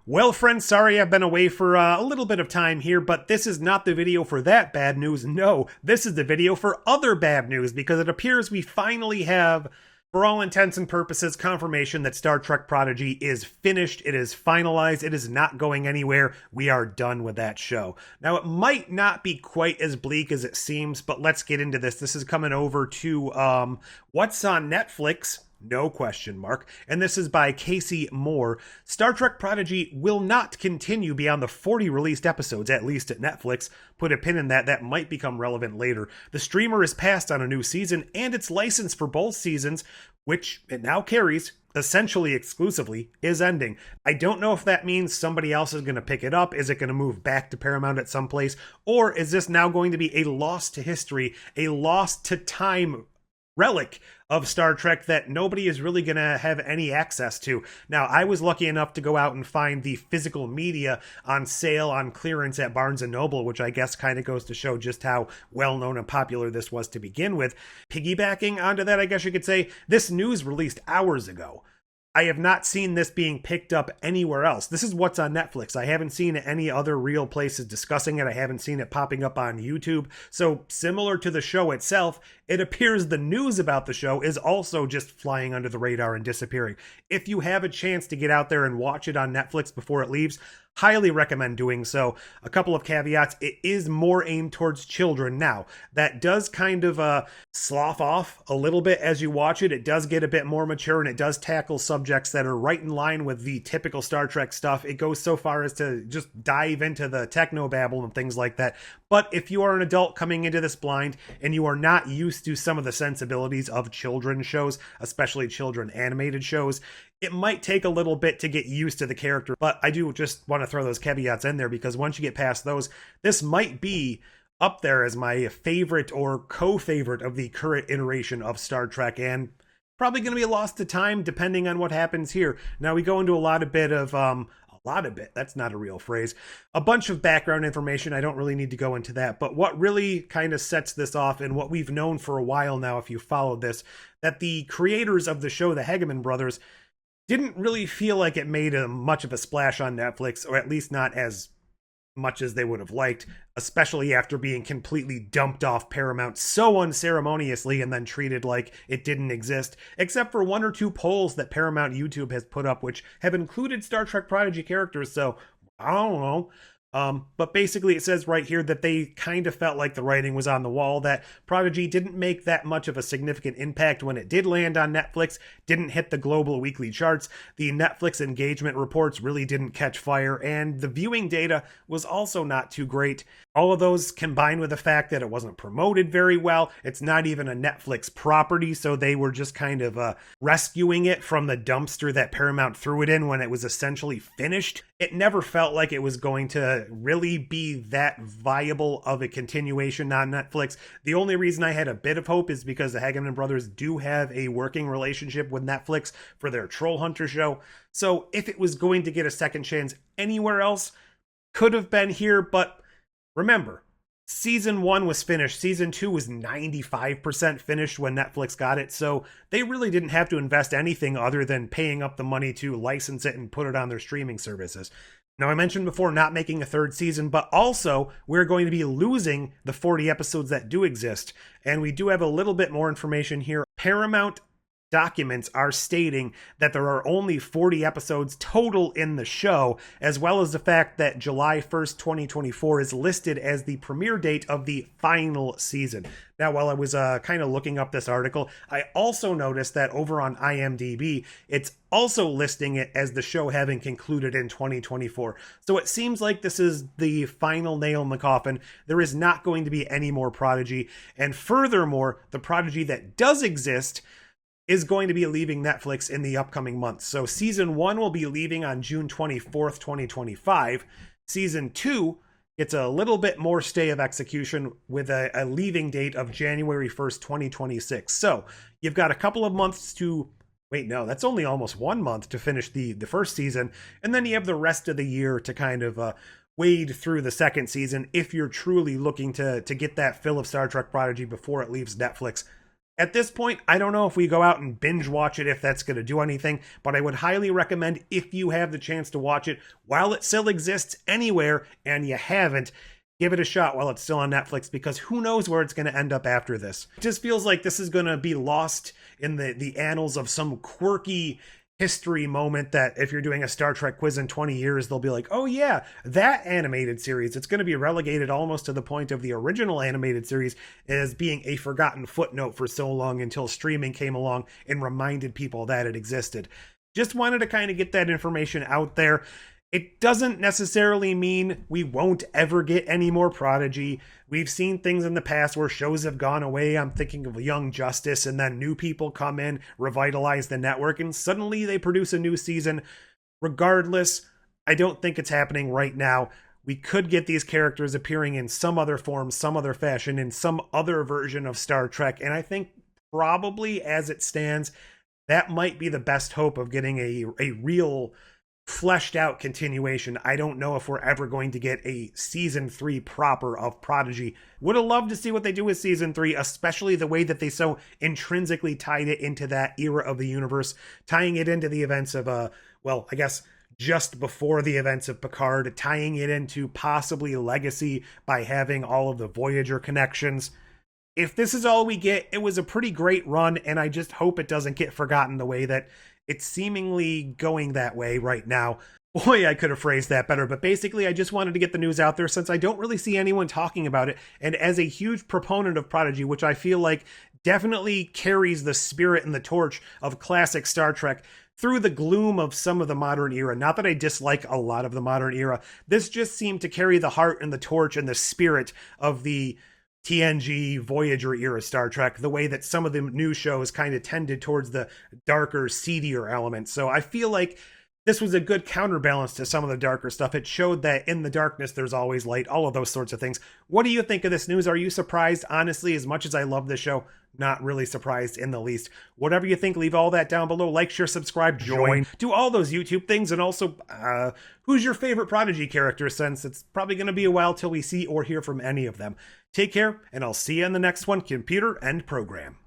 Well, friends, sorry I've been away for a little bit of time here, but this is not the video for that bad news. No, this is the video for other bad news, because it appears we finally have, for all intents and purposes, confirmation that Star Trek Prodigy is finished, it is finalized, it is not going anywhere, we are done with that show. Now, it might not be quite as bleak as it seems, but let's get into this. This is coming over to what's on Netflix. No question mark. And this is by Casey Moore. Star Trek Prodigy will not continue beyond the 40 released episodes, at least at Netflix. Put a pin in that. That might become relevant later. The streamer is passed on a new season, and its license for both seasons, which it now carries essentially exclusively, is ending. I don't know if that means somebody else is going to pick it up. Is it going to move back to Paramount at some place? Or is this now going to be a loss to history, a loss to time relic of Star Trek that nobody is really going to have any access to? Now, I was lucky enough to go out and find the physical media on sale, on clearance at Barnes & Noble, which I guess kind of goes to show just how well-known and popular this was to begin with. Piggybacking onto that, I guess you could say, this news released hours ago. I have not seen this being picked up anywhere else. This is what's on Netflix. I haven't seen any other real places discussing it. I haven't seen it popping up on YouTube. So similar to the show itself, it appears the news about the show is also just flying under the radar and disappearing. If you have a chance to get out there and watch it on Netflix before it leaves, highly recommend doing so. A couple of caveats: it is more aimed towards children. Now, that does kind of slough off a little bit as you watch it. It does get a bit more mature, and it does tackle subjects that are right in line with the typical Star Trek stuff. It goes so far as to just dive into the technobabble and things like that. But if you are an adult coming into this blind and you are not used to some of the sensibilities of children's shows, especially children animated shows, it might take a little bit to get used to the character. But I do just want to throw those caveats in there, because once you get past those, this might be up there as my favorite or co-favorite of the current iteration of Star Trek, and probably going to be a loss to time depending on what happens here. Now, we go into that's not a real phrase, a bunch of background information. I don't really need to go into that, but what really kind of sets this off, and what we've known for a while now if you followed this, that the creators of the show, the Hageman brothers, didn't really feel like it made much of a splash on Netflix, or at least not as much as they would have liked, especially after being completely dumped off Paramount so unceremoniously and then treated like it didn't exist, except for one or two polls that Paramount YouTube has put up, which have included Star Trek Prodigy characters. So I don't know. But basically it says right here that they kind of felt like the writing was on the wall, that Prodigy didn't make that much of a significant impact when it did land on Netflix, didn't hit the global weekly charts, the Netflix engagement reports really didn't catch fire, and the viewing data was also not too great. All of those combined with the fact that it wasn't promoted very well, it's not even a Netflix property, so they were just kind of rescuing it from the dumpster that Paramount threw it in when it was essentially finished. It never felt like it was going to really be that viable of a continuation on Netflix. The only reason I had a bit of hope is because the Hageman brothers do have a working relationship with Netflix for their Troll Hunter show. So if it was going to get a second chance anywhere else, could have been here. But remember, Season 1 was finished. Season 2 was 95% finished when Netflix got it, so they really didn't have to invest anything other than paying up the money to license it and put it on their streaming services. Now, I mentioned before not making a third season, but also we're going to be losing the 40 episodes that do exist, and we do have a little bit more information here. Paramount documents are stating that there are only 40 episodes total in the show, as well as the fact that July 1st, 2024 is listed as the premiere date of the final season. Now, while I was kind of looking up this article, I also noticed that over on IMDb, it's also listing it as the show having concluded in 2024. So it seems like this is the final nail in the coffin. There is not going to be any more Prodigy. And furthermore, the Prodigy that does exist is going to be leaving Netflix in the upcoming months. So Season 1 will be leaving on June 24th, 2025. Season 2 gets a little bit more stay of execution with a leaving date of January 1st, 2026. So you've got a couple of months to... Wait, no, that's only almost 1 month to finish the first season. And then you have the rest of the year to kind of wade through the second season if you're truly looking to get that fill of Star Trek Prodigy before it leaves Netflix. At this point, I don't know if we go out and binge watch it, if that's going to do anything, but I would highly recommend, if you have the chance to watch it while it still exists anywhere and you haven't, give it a shot while it's still on Netflix, because who knows where it's going to end up after this. It just feels like this is going to be lost in the annals of some quirky history moment that if you're doing a Star Trek quiz in 20 years, they'll be like, oh yeah, that animated series. It's going to be relegated almost to the point of the original animated series as being a forgotten footnote for so long, until streaming came along and reminded people that it existed. Just wanted to kind of get that information out there. It doesn't necessarily mean we won't ever get any more Prodigy. We've seen things in the past where shows have gone away. I'm thinking of Young Justice, and then new people come in, revitalize the network, and suddenly they produce a new season. Regardless, I don't think it's happening right now. We could get these characters appearing in some other form, some other fashion, in some other version of Star Trek, and I think probably as it stands, that might be the best hope of getting a real fleshed out continuation. I don't know if we're ever going to get a season 3 proper of Prodigy. Would have loved to see what they do with season 3, especially the way that they so intrinsically tied it into that era of the universe, tying it into the events of well, I guess just before the events of Picard, tying it into possibly Legacy by having all of the Voyager connections. If this is all we get, it was a pretty great run, and I just hope it doesn't get forgotten the way that it's seemingly going that way right now. Boy, I could have phrased that better, but basically I just wanted to get the news out there since I don't really see anyone talking about it, and as a huge proponent of Prodigy, which I feel like definitely carries the spirit and the torch of classic Star Trek through the gloom of some of the modern era. Not that I dislike a lot of the modern era, this just seemed to carry the heart and the torch and the spirit of the TNG Voyager era Star Trek, the way that some of the new shows kind of tended towards the darker, seedier elements. So I feel like this was a good counterbalance to some of the darker stuff. It showed that in the darkness there's always light, all of those sorts of things. What do you think of this news? Are you surprised? Honestly, as much as I love this show, not really surprised in the least. Whatever you think, leave all that down below. Like, share, subscribe, join, do all those YouTube things. And also, who's your favorite Prodigy character, since it's probably going to be a while till we see or hear from any of them. Take care, and I'll see you in the next one. Computer End Program.